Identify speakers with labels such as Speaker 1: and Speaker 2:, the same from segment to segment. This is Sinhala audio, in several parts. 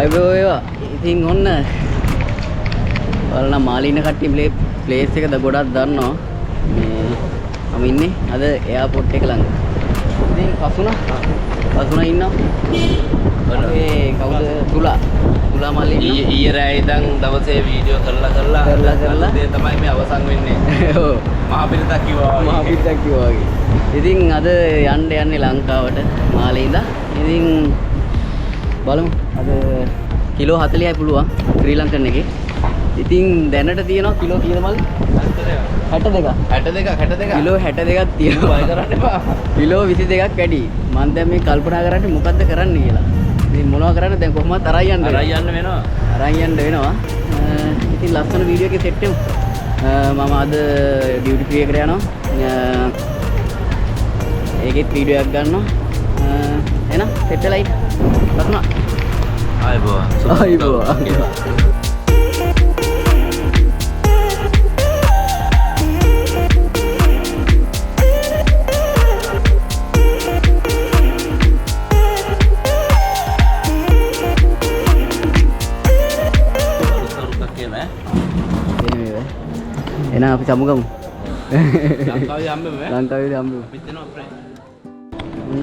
Speaker 1: අයිබෝ ඒවා. ඉතින් ඔන්න බලන්න මාලින කට්ටිය ප්ලේස් එකද ගොඩක් දන්නවා. මේ මම ඉන්නේ අද එයාපෝට් එක ළඟ. ඉතින් කසුනා ඉන්නවා. ඒ කවුද තුලා මාලින
Speaker 2: ඊයේ රෑ ඉඳන් දවසේ වීඩියෝ කරලා ඒ තමයි මේ අවසන් වෙන්නේ.
Speaker 1: ඔව්.
Speaker 2: මහපිරිතක් කිව්වා
Speaker 1: වගේ. ඉතින් අද යන්නේ ලංකාවට මාලේ ඉඳන්. ඉතින් බලමු අද කිලෝ 40යි පුළුවන් ශ්‍රී ලංකන් එකේ. ඉතින් දැනට තියෙනවා කිලෝ කීයද මල්ලි? 62. කිලෝ 62ක් තියෙනවා.
Speaker 2: බය කරන්න එපා.
Speaker 1: කිලෝ 22ක් වැඩි. මම දැන් මේ කල්පනා කරන්නේ මොකද්ද කරන්න කියලා. ඉතින් මොනවද කරන්නේ දැන් කොහොමද අරන් යන්න
Speaker 2: වෙනවා.
Speaker 1: අරන් යන්න වෙනවා. ඉතින් ලස්සන වීඩියෝ එකක් සෙට් වෙමු. මම අද ඩියුටි ෆ්‍රී එකට යනවා. ඒකෙත් වීඩියෝ එකක් ගන්නවා. එහෙනම් සෙට් වෙලා ඉන්න. ලස්සන.
Speaker 2: ආයිබෝ.
Speaker 1: එහෙනම් අපි සමුගමු.
Speaker 2: ලංකාවේ හම්බෙමු ඈ.
Speaker 1: ලංකාවේ හම්බෙමු.
Speaker 2: අපිත් එනවා අප්‍රේ.
Speaker 1: ඔන්න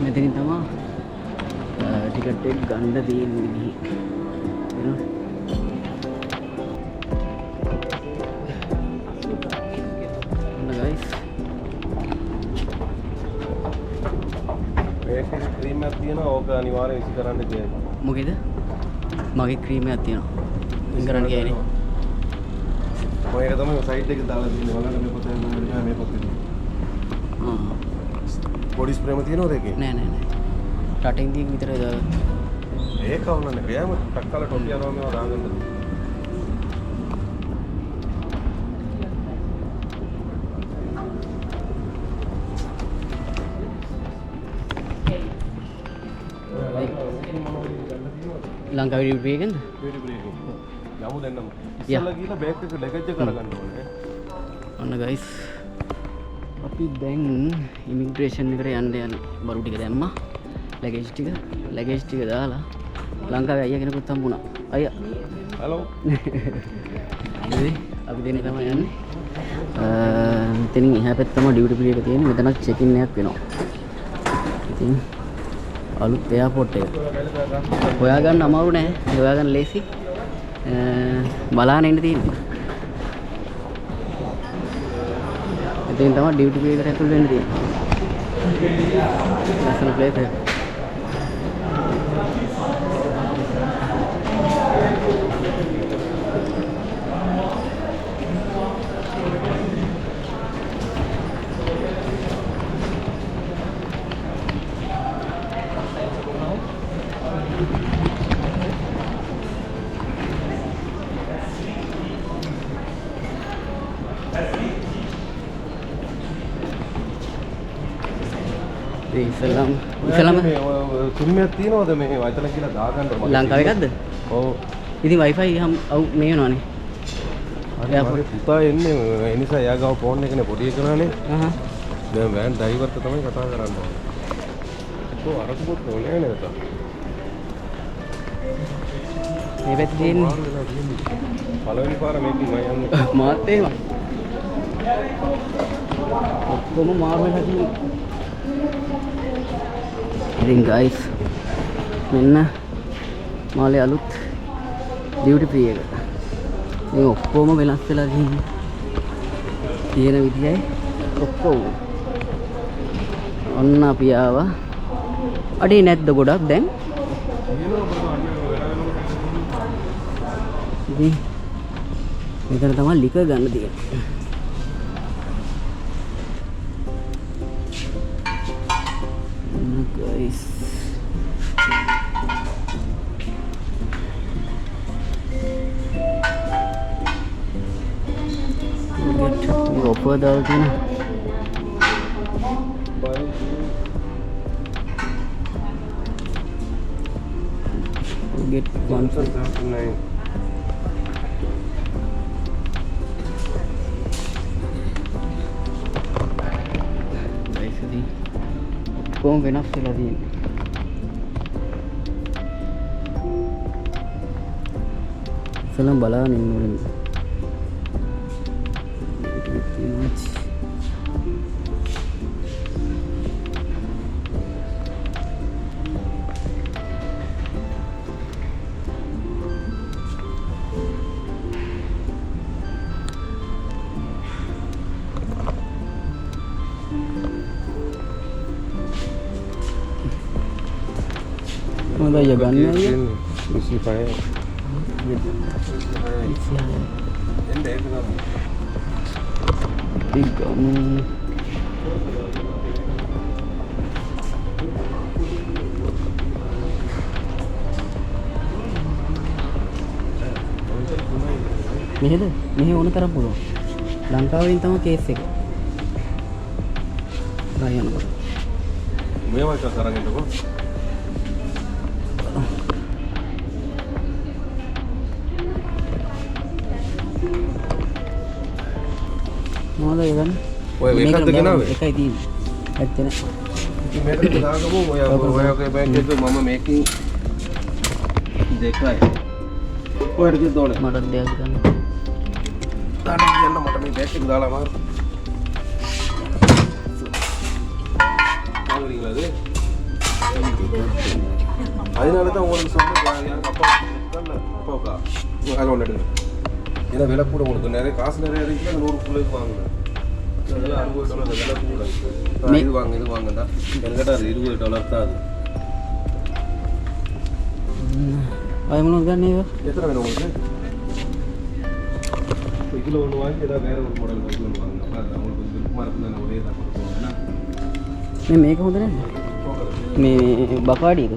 Speaker 1: මෙතනින් තමයි ටිකට් එක ගන්න තියෙන විදිහ. එනවා. ඔන්න guys.
Speaker 3: මේකේ ක්‍රීම් එකක් තියෙනවා. ඕක අනිවාර්යෙන් විසි කරන්න කියනවා.
Speaker 1: මොකේද? මගේ ක්‍රීම් එකක් තියෙනවා. විසි කරන්න කියන්නේ.
Speaker 3: මේක තමයි සයිඩ් එකේ දාලා තියෙන්නේ. බලන්න මේ පොතේ නම්බර් මේ පොතේ. බොඩි ස්ප්‍රේම තියෙනවද ඒකේ?
Speaker 1: නෑ. රටින් දිග විතරයි දාගත්තේ.
Speaker 3: ඒක වුණානේ. එයාම ටක්කල ටොපි යනවා මේවා දාගන්නද?
Speaker 1: ලංකාවේ ඩියුටි එකෙන්ද?
Speaker 3: Duty break. යමු දෙන්නම. ඉස්සෙල්ලා ගිහලා බෑග් එක ලැගේජ් එක කරගන්න ඕනේ.
Speaker 1: ඔන්න guys. අපි දැන් ඉමිග්‍රේෂන් එකට යන්න බරු ටික දැම්මා. ලැගේජ් ටික දාලා ලංකාවේ අයියා කෙනෙකුත් හම්බුණා. අයියා.
Speaker 3: හලෝ.
Speaker 1: අපි දෙන්නේ තමයි යන්නේ. මෙතනින් එහා පැත්තේ තමයි ඩියුටි ෆ්‍රී එක තියෙන්නේ. මෙතන චෙක් ඉන් එකක් වෙනවා. ඉතින් අලුත් එයාපෝට් එක. හොයාගන්න අමාරු නෑ. හොයාගන්න ලේසි. බලාගෙන ඉන්න තියෙන්නේ. ඉතින් තමයි ඩියුටි ෆ්‍රී එකට ඇතුල් වෙන්න තියෙන්නේ. ලස්සන ප්ලේස් එක. ඉස්සෙල්ලාම
Speaker 3: සිම්මයක් තියෙනවද මේ වයිතල කියලා දාගන්න මම
Speaker 1: ලංකාවේ එකක්ද?
Speaker 3: ඔව්.
Speaker 1: ඉතින් wifi මේ වෙනවනේ.
Speaker 3: අර පුතා එන්නේ ඒ නිසා එයා ගාව ෆෝන් එකනේ පොඩි එකනනේ. දැන් වෑන් ඩ්‍රයිවර්ට තමයි කතා කරන්න ඕනේ. කොහොම අරකුත් ඕනේ නේද?
Speaker 1: මේ පැත්තේ තියෙන්නේ.
Speaker 3: පළවෙනි පාර මේකයි මම යන්නේ.
Speaker 1: මාත් එහෙම. ඔක්කොම මාරු වෙලා තියෙනවා. ඉතින් guys මෙන්න මාලේ අලුත් ඩියුටි ෆ්‍රී එක. මේ ඔක්කොම වෙනස් වෙලා තියෙන විදියයි ඔක්කොම. ඔන්න අපි ආවා. අඩේ නැද්ද ගොඩක් දැන්? ඉතින් මෙතන තමයි ලික ගන්න තියෙන්නේ. Guys. Offer දාලා තියෙනවා. Get 179. කොහොම වෙනස් වෙලා තියෙන්නේ. ඉස්සෙල්ලම බලන්න ඉන්න ඕනේ. මොකද අය ගන්න අය
Speaker 3: 25 එන්නේ ඒක තමයි
Speaker 1: තිග්ගම මෙහෙද මෙහෙ ඕන තරම් පුළුවන් ලංකාවෙන් තමයි කේස් එක රයන්කොට
Speaker 3: මේවා එක කරගෙනකො
Speaker 1: මොනවද ඒ ගන්න
Speaker 3: ඔය එකක්ද ගෙනාවේ
Speaker 1: එකයි තියෙන්නේ ඇත්ත නෑ
Speaker 3: ඉතින් මේකට දාගමු ඔයගේ බෑග් එක මම මේකින් දෙකයි ඔයාට කිව්ද ඕනේ
Speaker 1: මට දෙයක් ගන්න
Speaker 3: තාඩ කියන්න මට මේ බෑග් එක දාලා මාරු ආවරින්ලාද අයිනාලට ඕන සම්ම යාර අප්පා ගන්න අප්පා ආගොල්ලට එන වෙල පුර මොකද නේද කාස් නේද කියලා 100 පුලේ வாங்குங்க அதெல்லாம் $60 வெல கூட இது வாங்குங்கடா எனக்கிட்ட $20 தான் அது
Speaker 1: අය මොනවද ගන්න ඒක
Speaker 3: எத்தனை வேணும் உங்களுக்கு இதுல ஒன்னு வாங்கி ஏதாவது வேற ஒரு மாடல் ஒன்னு வாங்குங்க பாருங்க உங்களுக்கு விருப்பமா இருந்தா ஒரே தான் கொடுப்போம்னா
Speaker 1: මේක හොඳ නේද මේ බකාඩියද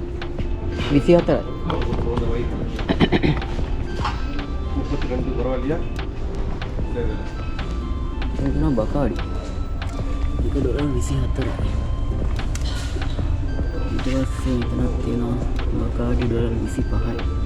Speaker 1: 24යි
Speaker 3: போத வைட் 32 பரவாயில்லையா இல்ல இல்ல
Speaker 1: එතන බකාඩි $1.24යි ඊට පස්සේ එතනක් තියෙනවා බකාඩි $25යි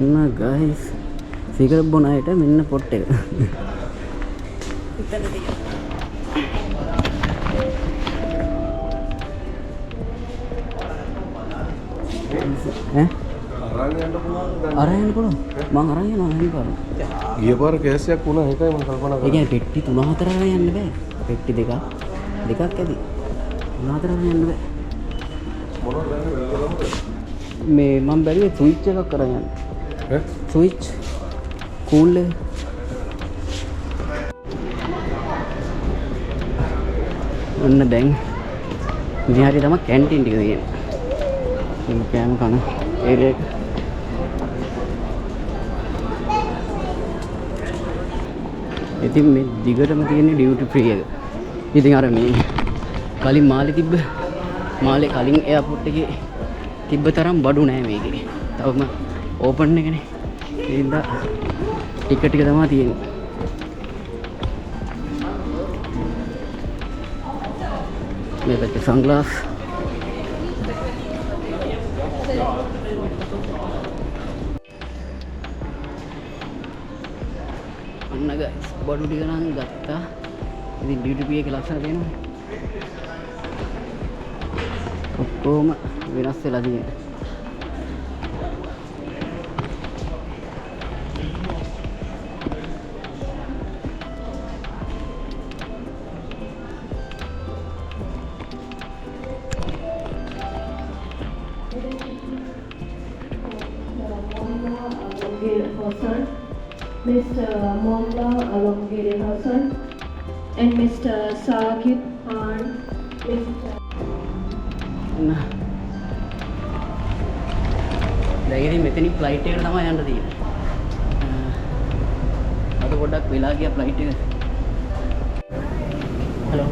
Speaker 1: nah guys සිගරට් බොන අයට මෙන්න පොට් එක අරයන්න පුළුවන් මං අරන් යනවා හැම පාරම
Speaker 3: ගිය පාර කේස් එකක් වුණා ඒකයි මම කල්පනා
Speaker 1: ඒ කියන්නේ පෙට්ටි 3-4 අරන් යන්න බෑ පෙට්ටි දෙකක් ඇති 3-4 අරන් යන්න බෑ
Speaker 3: මොනවද ගන්නේ
Speaker 1: මේ මම බැලුවේ ස්විච් එකක් කරන් යන්න
Speaker 3: ඈ
Speaker 1: ස්විච් කූල් එක ඔන්න දැන් මේ හරිය තමයි කැන්ටින් ටික තියෙන්නේ මේ කෑම කන ඒරියා එක ඉතින් මේ දිගටම තියෙන ඩියුටි ෆ්‍රී එක ඉතින් අර මේ කලින් මාලේ කලින් එයාපෝට් එකේ තිබ්බ තරම් බඩු නෑ මේකේ තවම ඕපන් එකනේ ඒ හින්දා ටික තමයි තියෙන්නේ මේ පැත්තේ සන්ග්ලාස් අන්න ගයිස් බඩු ටික නම් ගත්තා ඉතින් ඩියුටි පී එකේ ලක්ෂණ තියෙනවා ඔක්කොම වෙනස් වෙලා තියෙනවා
Speaker 4: Mr. Monla Alongiri Hassan and Mr. Sakib Khan.
Speaker 1: nah දැන් ඉතින් මෙතනින් ෆ්ලයිට් එකට තමයි යන්න තියෙන්නේ අද පොඩ්ඩක් වෙලා ගියා ෆ්ලයිට් එක හලෝ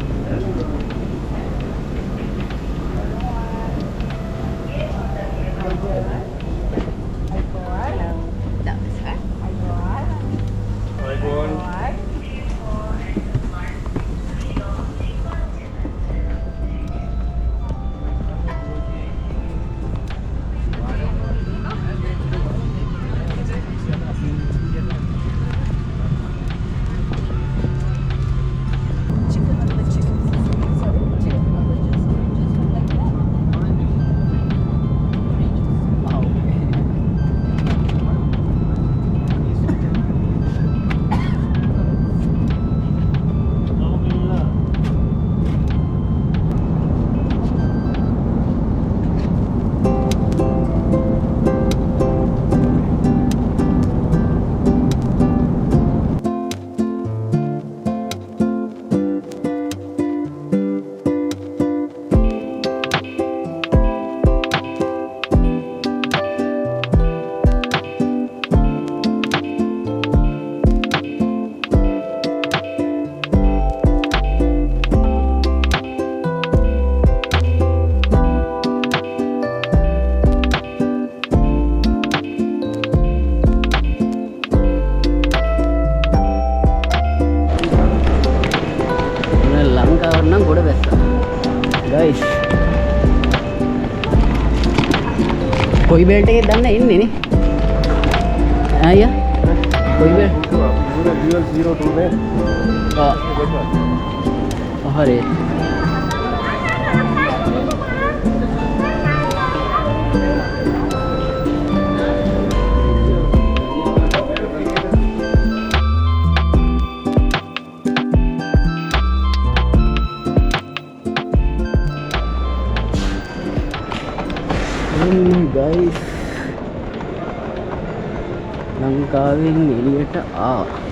Speaker 1: නම් ගොඩ බැස්සා. ගයිස්. කොයි බෙල්ට් එකේ දන්න ඉන්නේ නේ? අයියා. කොයි බෙල්ට්?
Speaker 3: ඩියුවල් 02 නේ.
Speaker 1: හරි. guys ලංකාවෙන් එළියට ආවා.